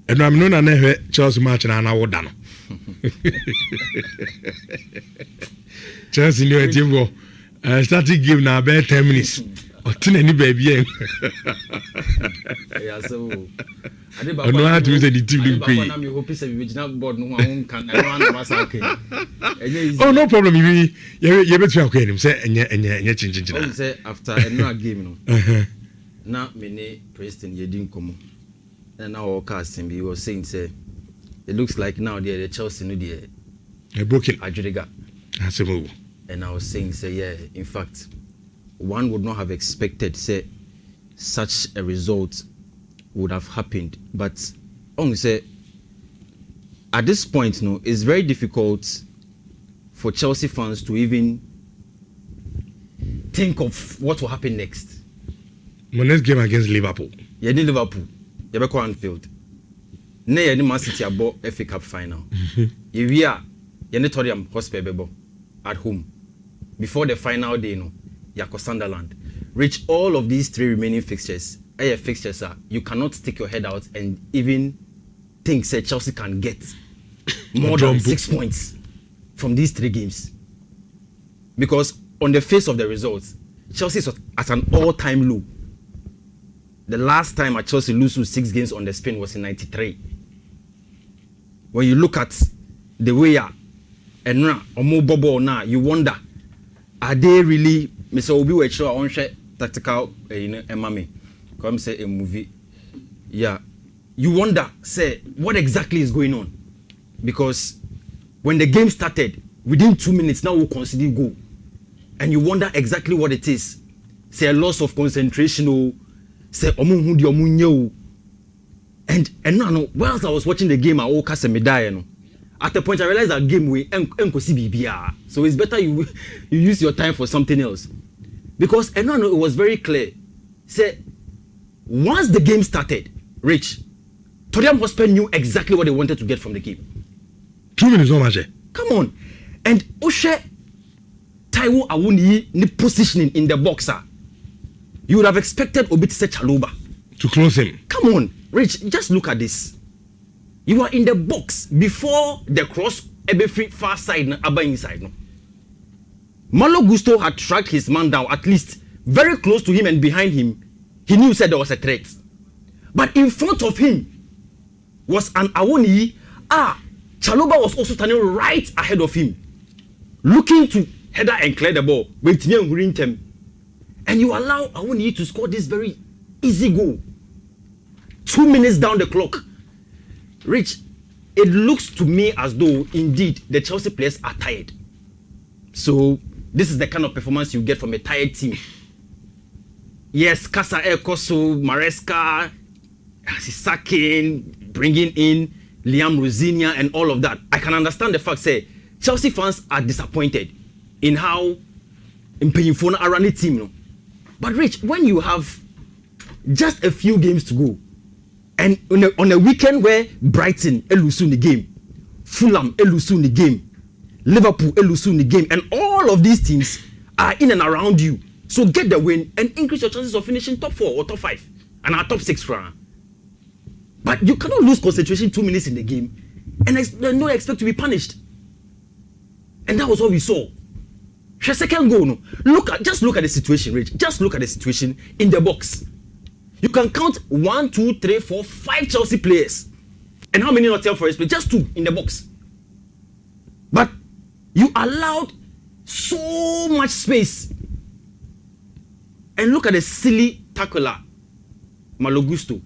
And I'm known and Chelsea match and I would done. Chelsea knew a team starting game now about 10 minutes. Or 10 any baby. Yeah, so I don't know how to use the team. Oh, no problem. You better okay. Him say and say after another game, no. Now, many Preston, you didn't come. And now our casting, he was saying, say, it looks like now the Chelsea no the broken Ajuriga. That's a move. And I was saying, say, yeah, in fact, one would not have expected, say, such a result would have happened. But only say, at this point, no, it's very difficult for Chelsea fans to even think of what will happen next. My next game against Liverpool. Yeah, in Liverpool. You be Anfield. Ne ye ni Man City abo FA Cup final. We are ye ne Tottenham Hotspur bebo at home. Before the final day no, Yako Sunderland. Reach all of these 3 remaining fixtures. Fixtures are you cannot stick your head out and even think say Chelsea can get more than 6 points from these 3 games. Because on the face of the results, Chelsea is at an all-time low. The last time at Chelsea lose 6 games on the spin was in '93. When you look at the way and now now, you wonder, are they really Mr. Obi Wechro on tactical mame? Come say a movie. Yeah. You wonder, say, what exactly is going on? Because when the game started, within 2 minutes, now we'll consider goal. And you wonder exactly what it is. Say a loss of concentration or say and no whilst I was watching the game I woke up no. At the point I realized that game we so it's better you use your time for something else. Because it was very clear. Say once the game started, Rich, Tottenham Hotspur knew exactly what they wanted to get from the game. 2 minutes no match. Come on. And Oshe Taiwo Awuni ni positioning in the boxer. You would have expected Obi to say Chaloba to close him. Come on, Rich, just look at this. You are in the box before the cross free far side Abba inside. No? Malo Gusto had tracked his man down at least very close to him and behind him. He knew said there was a threat. But in front of him was an Awoni. Chaloba was also standing right ahead of him, looking to header and clear the ball. And you allow Awoni to score this very easy goal. 2 minutes down the clock. Rich, it looks to me as though indeed the Chelsea players are tired. So this is the kind of performance you get from a tired team. Yes, Casa Ekoso, Maresca, Sisakin, bringing in Liam Rosinia and all of that. I can understand the fact, say, Chelsea fans are disappointed in how Impeyifona are running team. No? But Rich, when you have just a few games to go, and on a weekend where Brighton elusu in the game, Fulham elusu in the game, Liverpool elusu in the game, and all of these teams are in and around you. So get the win and increase your chances of finishing top 4 or top 5 and our top 6 round. But you cannot lose concentration 2 minutes in the game and not expect to be punished. And that was what we saw. The second goal, no. Just look at the situation, Rich. Just look at the situation in the box. You can count 1, 2, 3, 4, 5 Chelsea players. And how many Nottingham Forest players? Just 2 in the box. But you allowed so much space. And look at the silly tackler, Malo Gusto.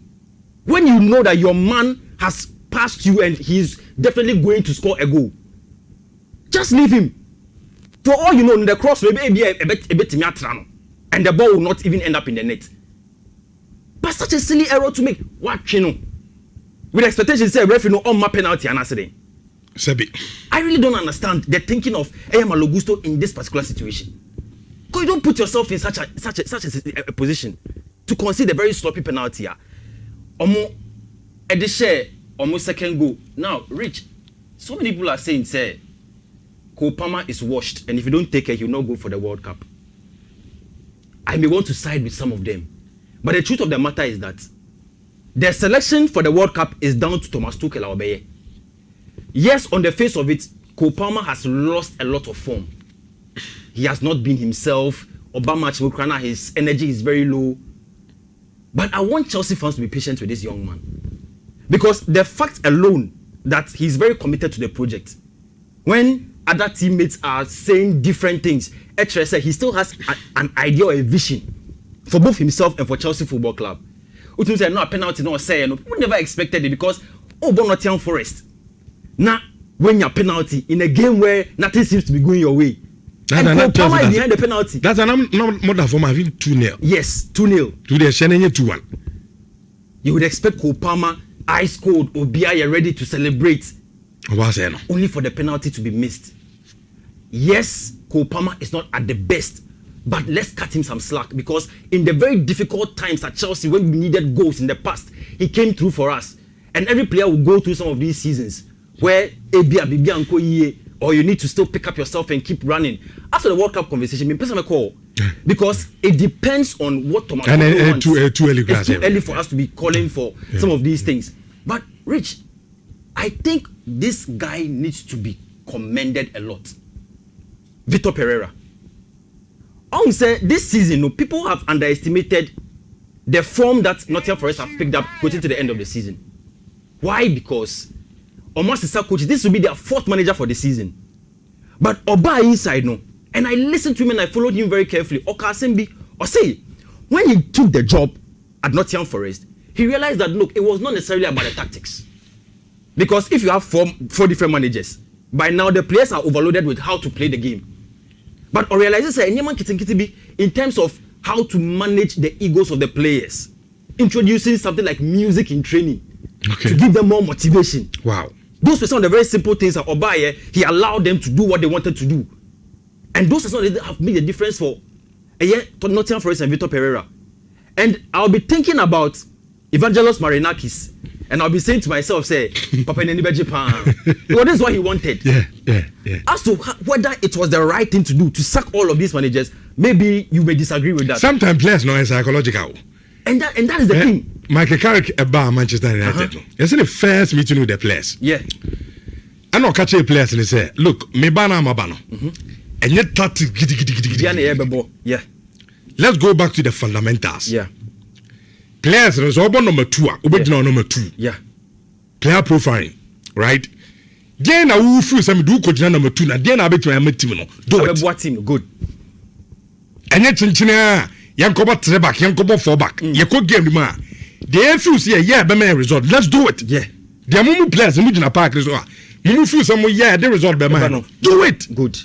When you know that your man has passed you and he's definitely going to score a goal, just leave him. For all you know, in the cross will be a bit and the ball will not even end up in the net. But such a silly error to make. What you know? With expectations, say referee no on my penalty and accident. I really don't understand the thinking of Malo Gusto in this particular situation. Because you don't put yourself in such a position to concede a very sloppy penalty. At the share, almost second goal. Now, Rich, so many people are saying, say, Kopama is washed, and if you don't take care, he'll not go for the World Cup. I may want to side with some of them. But the truth of the matter is that the selection for the World Cup is down to Thomas Tuchel Obeye. Yes, on the face of it, Cole Palmer has lost a lot of form. He has not been himself. Obama Chimokrana, his energy is very low. But I want Chelsea fans to be patient with this young man. Because the fact alone that he's very committed to the project. When other teammates are saying different things, Etre he still has an idea or a vision for both himself and for Chelsea Football Club. Utum said, no, a penalty, no, say, no. People never expected it because, Nottingham Forest. Now, when you're penalty in a game where nothing seems to be going your way, and Palmer is behind the penalty. That's an more than for having 2-0. Yes, 2-0. To the Shannon 2-1. You would expect Cole Palmer, ice cold, Obia, ready to celebrate. Only for the penalty to be missed. Yes, Cole Palmer is not at the best, but let's cut him some slack because in the very difficult times at Chelsea when we needed goals in the past, he came through for us. And every player will go through some of these seasons where or you need to still pick up yourself and keep running. After the World Cup conversation, me call because it depends on what Thomas wants. Too early, it's too early for us to be calling for some of these things. But Rich, I think this guy needs to be commended a lot. Vitor Pereira. I would say this season, people have underestimated the form that Nottingham Forest have picked up going to the end of the season. Why? Because almost the coach, this will be their fourth manager for the season. But Oba inside, no. And I listened to him and I followed him very carefully. Okasembi, or say, when he took the job at Nottingham Forest, he realized that, look, it was not necessarily about the tactics. Because if you have four different managers, by now the players are overloaded with how to play the game. But I realized in terms of how to manage the egos of the players, introducing something like music in training to give them more motivation. Wow. Those were some of the very simple things that Obaye, he allowed them to do what they wanted to do. And those are some that have made a difference for Nottingham Forest and Vitor Pereira. And I'll be thinking about Evangelos Marinakis. And I'll be saying to myself, say, Papa Nenibe Japan. Well, this is what he wanted. Yeah. As to whether it was the right thing to do, to sack all of these managers, maybe you may disagree with that. Sometimes players know it's psychological. And that is the thing. Michael Carrick about Manchester United. It's the first meeting with the players. Yeah. I know catch a players and they say, look, me bana mabano. And yet yeah. Let's go back to the fundamentals. Yeah. Players is number 2. Number 2. Yeah. Player profiling, right? Then I will feel some do coach number 2. Now then I bet you I'm a team. Do it. Good. And yet Chinchina, Yankoba 3 back, Yankoba 4 back. You could game man. The FU say yeah, be my result. Let's do it. Yeah. The mumu players in the park is mumu feel some yeah, the result be mine. Do it. Good.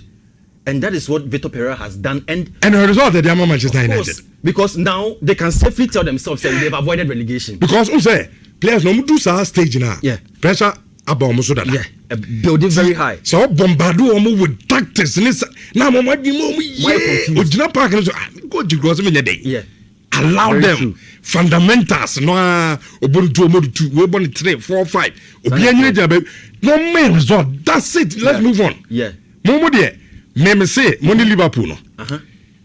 And that is what Vitor Pereira has done. And the result that they are Manchester United. Because now they can safely tell themselves that they've avoided relegation. Because who say players no do sa stage now. Yeah. Pressure about so that. Yeah. Building very high. So bombardou with tactics. Now mama di mo yeah. Ojina park go to go some day. Yeah. Allow very them true. Fundamentals no obonto mo 2 we born 3 4 5 obi anyere no main result. That's it. Let's move on. Yeah. Momo there. Me say money Liverpool no.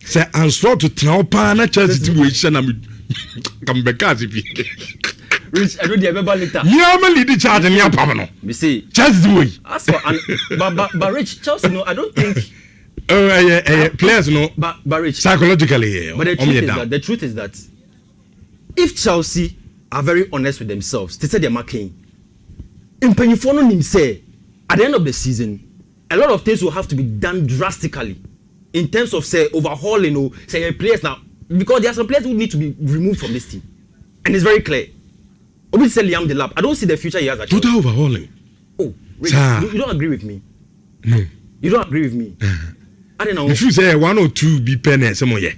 Say answer to Traupa na Chelsea team we share me come back as if Rich I do the remember later. Yeah man lead the charge and pam no. Me say Chelsea way. As for but Rich Chelsea no I don't think players no but Rich psychologically but the truth is that if Chelsea are very honest with themselves they say they're marking in Pennyfono nim say at the end of the season a lot of things will have to be done drastically in terms of say overhauling or say players now because there are some players who need to be removed from this team and it's very clear. Obviously Liam Delap, I don't see the future he has at total overhauling. Oh, really? You don't agree with me? No. You don't agree with me? I don't know. If you say 1 or 2 be penny somewhere.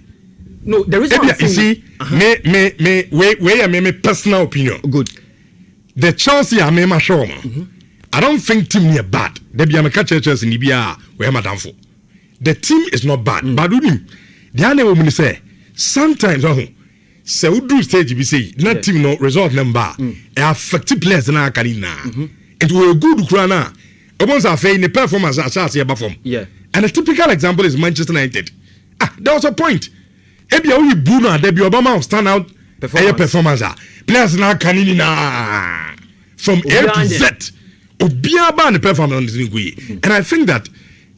No, there is one you see, me personal opinion. Good. The Chelsea are me sure. I don't think team near bad. They be a catch Chelsea in Libya where madam for. The team is not bad. But the other woman say sometimes say we do stage be say not team no result number affect players na carina. It will good crana. Once I fail in the performance as I perform. Yeah. And a typical example is Manchester United. There was a point. Ebia we Bruno Debi Obama stand out performance. Players now can in from A to Z. Obia ban performance and I think that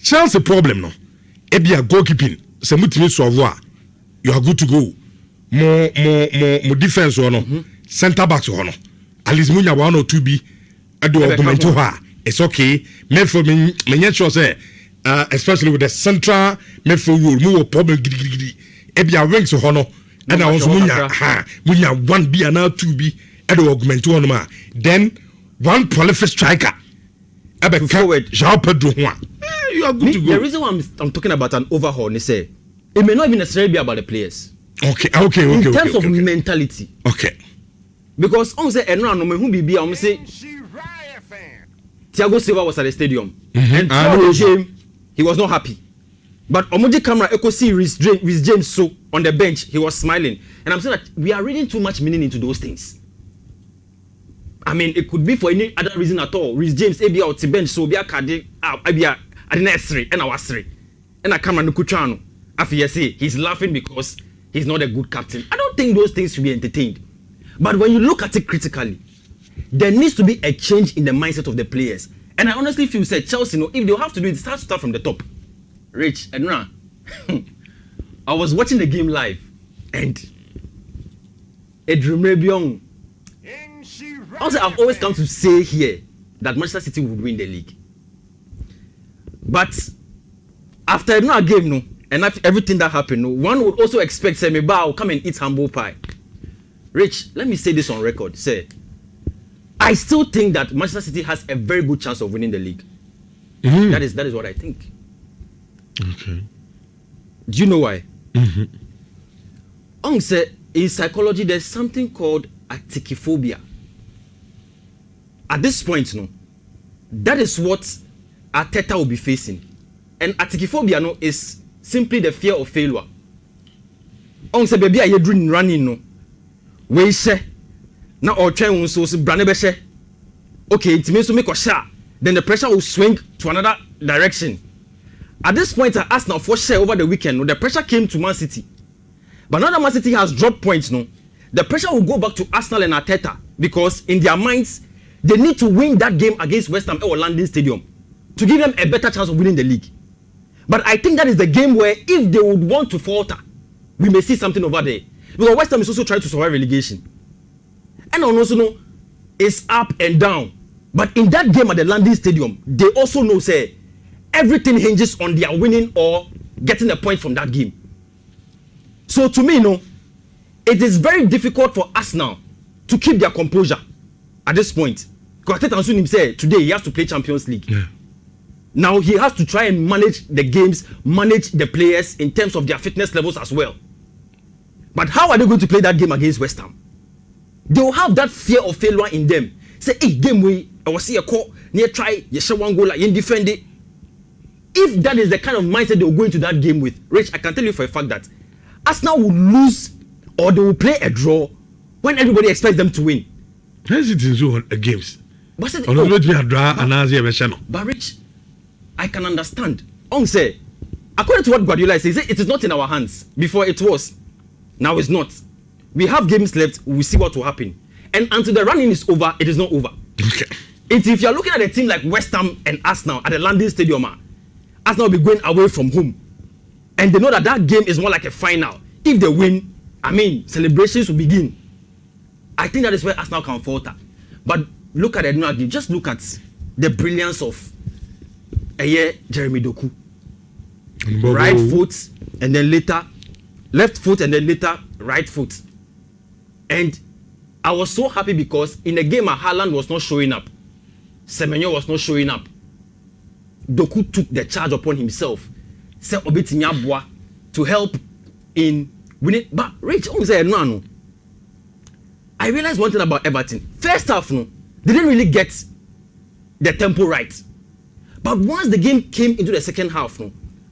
Chelsea problem no. Ebia goalkeeping. Se mutimi solve you are good to go. More defense or no. Center backs or no. At least munya 1 or 2 be ado augment to her. It's okay. Maybe for me sure say especially with the central midfield rule more problem ebia wings or no. And I also munya 1 be and now 2 be ado augment to her. Then one prolific striker. Forward. You are good to go. The reason why I'm talking about an overhaul is say it may not even necessarily be about the players. Okay. In terms of mentality. Okay. Because on say Enra no me hu bibia on say Thiago Silva was at the stadium and throughout the game he was not happy. But Omoji camera echo see Reece James so on the bench he was smiling and I'm saying that we are reading too much meaning into those things. I mean it could be for any other reason at all. Reece James e be out the bench so be a kade abia adnesri and awasri and a camera no kutwano afi say he's laughing because he's not a good captain. I don't think those things should be entertained. But when you look at it critically, there needs to be a change in the mindset of the players. And I honestly feel say Chelsea, if they'll have to do it, start from the top. Rich, and I was watching the game live and Edremebiong. Also, I've always come to say here that Manchester City would win the league. But after a game, and after everything that happened, one would also expect say maybe I'll come and eat humble pie. Rich, let me say this on record. Say, I still think that Manchester City has a very good chance of winning the league. That is what I think. Okay. Do you know why? Say in psychology, there's something called atikiphobia. At this point, that is what Arteta will be facing. And atikiphobia is simply the fear of failure. Say baby, are you doing running? We say now or try so brand okay, it means to make a shot. Then the pressure will swing to another direction. At this point, I asked now for share over the weekend. The pressure came to Man City, but now that Man City has dropped points, the pressure will go back to Arsenal and Arteta because in their minds they need to win that game against West Ham or London Stadium to give them a better chance of winning the league. But I think that is the game where if they would want to falter, we may see something over there. Because West Ham is also trying to survive relegation. And also it's up and down. But in that game at the London Stadium, they also know say everything hinges on their winning or getting a point from that game. So to me, it is very difficult for us now to keep their composure at this point. Because Arteta said today he has to play Champions League. Yeah. Now he has to try and manage the games, manage the players in terms of their fitness levels as well. But how are they going to play that game against West Ham? They will have that fear of failure in them. Say, hey, game way, I will see a call, near try, you shall one goal, like you defend it. If that is the kind of mindset they will go into that game with, Rich, I can tell you for a fact that Arsenal will lose or they will play a draw when everybody expects them to win. How's it in so games? But Rich, I can understand. Say, according to what Guardiola says, it is not in our hands. Before it was. Now it's not. We have games left. We'll see what will happen. And until the running is over, it is not over. Okay. If you're looking at a team like West Ham and Arsenal at the London Stadium, Arsenal will be going away from home. And they know that that game is more like a final. If they win, celebrations will begin. I think that is where Arsenal can falter. But look at the new game. Just look at the brilliance of Jeremy Doku. Right foot, and then later left foot, and then later right foot. And I was so happy because in the game, Haaland was not showing up. Semenyo was not showing up. Doku took the charge upon himself. Said Obetinyabwa to help in winning. But Rich, I realized one thing about Everton. First half, they didn't really get the tempo right. But once the game came into the second half,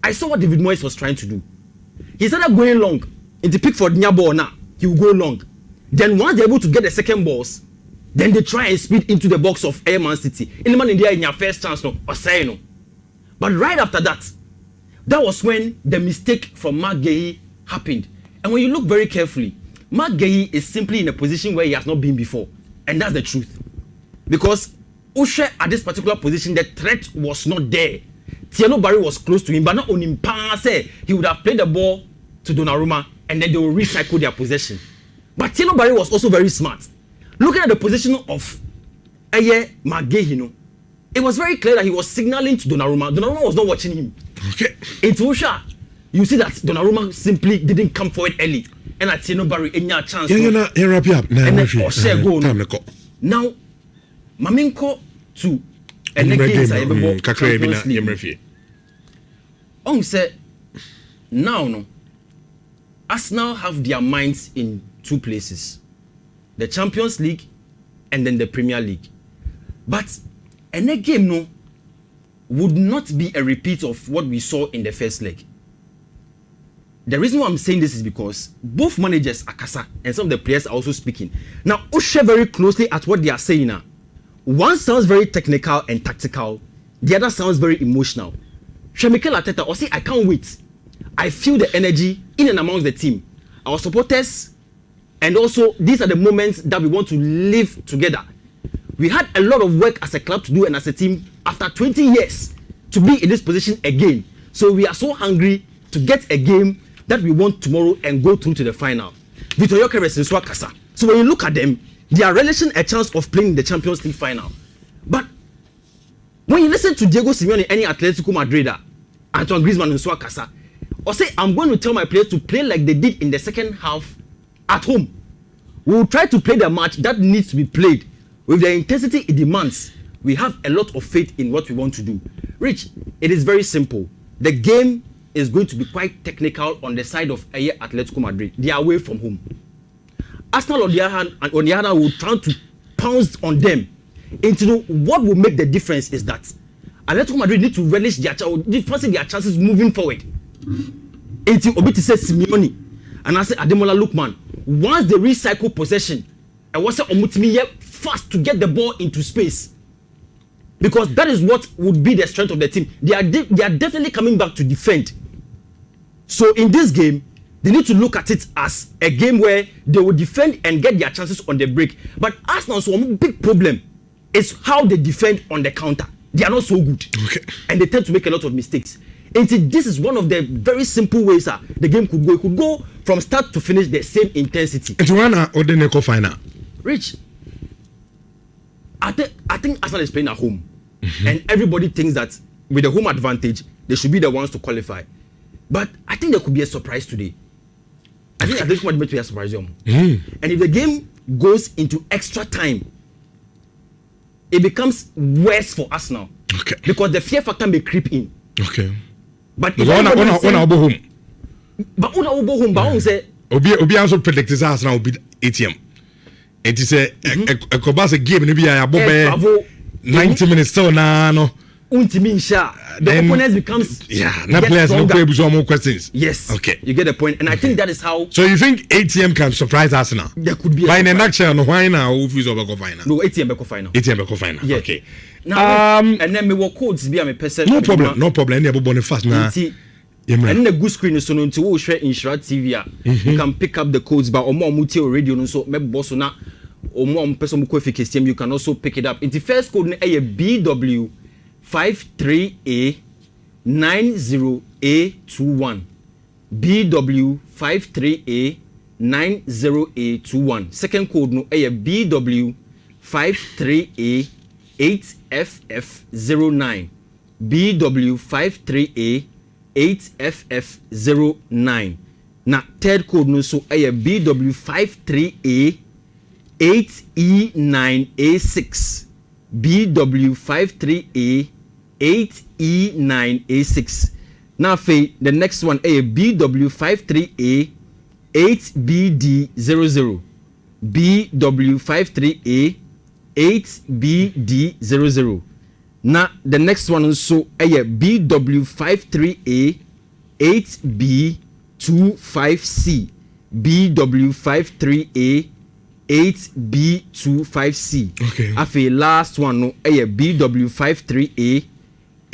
I saw what David Moyes was trying to do. He started going long into Pickford Nyabo now. He will go long. Then once they're able to get the second balls, then they try and speed into the box of Man City. In their first chance, or say no. But right after that, that was when the mistake from Mark Guehi happened. And when you look very carefully, Mark Gay is simply in a position where he has not been before, and that's the truth. Because Ushe at this particular position, the threat was not there. Tieno Barry was close to him, but not on him. Say he would have played the ball to Donnarumma, and then they will recycle their possession. But Tieno Barry was also very smart. Looking at the position of Mark Gay, it was very clear that he was signaling to Donnarumma. Donnarumma was not watching him. Okay. It's Usha. You see that Donnarumma simply didn't come forward early. And at Tieno Barry, any chance. Yeah, wrap up. And then Oshe go. Now, Maminko to and the games I ever Champions League. On said, now no. Arsenal have their minds in two places: the Champions League and then the Premier League. But any game no would not be a repeat of what we saw in the first leg. The reason why I'm saying this is because both managers are Kasa and some of the players are also speaking. Now, Ushe very closely at what they are saying now. One sounds very technical and tactical. The other sounds very emotional. Mikel Arteta or say, I can't wait. I feel the energy in and amongst the team. Our supporters, and also these are the moments that we want to live together. We had a lot of work as a club to do and as a team after 20 years to be in this position again. So we are so hungry to get a game that we want tomorrow and go through to the final. Vitor Gyökeres and Swakasa. So when you look at them, they are relishing a chance of playing the Champions League final. But when you listen to Diego Simeone, any Atletico Madrid, Antoine Griezmann and Swakasa, or say, I'm going to tell my players to play like they did in the second half at home. We will try to play the match that needs to be played with the intensity it demands. We have a lot of faith in what we want to do. Rich, it is very simple. The game is going to be quite technical on the side of Atletico Madrid. They are away from home. Arsenal on the other hand will try to pounce on them. Into what will make the difference is that Atletico Madrid need to relish their chances moving forward. Into Obiti says Simeone and I say Ademola Lookman. Once they recycle possession, I was say Omutimi fast to get the ball into space. Because that is what would be the strength of the team. They are definitely coming back to defend. So in this game, they need to look at it as a game where they will defend and get their chances on the break. But Arsenal's one big problem is how they defend on the counter. They are not so good. Okay. And they tend to make a lot of mistakes. And this is one of the very simple ways the game could go. It could go from start to finish the same intensity. It's one or the final. Rich, I think Arsenal is playing at home. Mm-hmm. And everybody thinks that with the home advantage, they should be the ones to qualify. But I think there could be a surprise today. I think Atletico Madrid will be a surprise. And if the game goes into extra time, it becomes worse for Arsenal. Okay. Because the fear factor may creep in. Okay. But if one home. But one say Obi also predicts Arsenal will be ATM. It is a Kobasa game maybe I above 90 minutes so no. The opponent becomes no players no play with more questions. Yes. Okay. You get the point, and I think that is how. So you think ATM can surprise Arsenal? There could be. By in a nutshell, no why now? Who feels over final? No, ATM beko final. ATM beko final. Yeah. Okay. Now, and then me work codes be a person. No problem. No problem. Any about fast now. And the good screen is so no to share Inshra TV. You can pick up the codes, but omo muti radio no so me boss na omo person mu koefikasi you can also pick it up. In the first code na BW 53A 90A21 BW 53A 90A21. Second code no BW 53A 8FF09 BW 53A 8FF09. Now third code no so BW 53A 8E9A6 BW 53A 8E9A6. Now the next one BW 53A 8BD00 BW 53A 8BD00. Now the next one also BW 53A 8B25C BW 53A 8B25C. Okay. Afe last one no BW 53A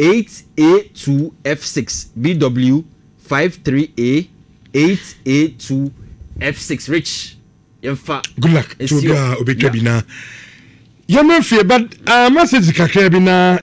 8A2F6 BW 53A 8A2F6. Rich, yemfa good luck to be obetwa bi na yamafie but message kakra bi na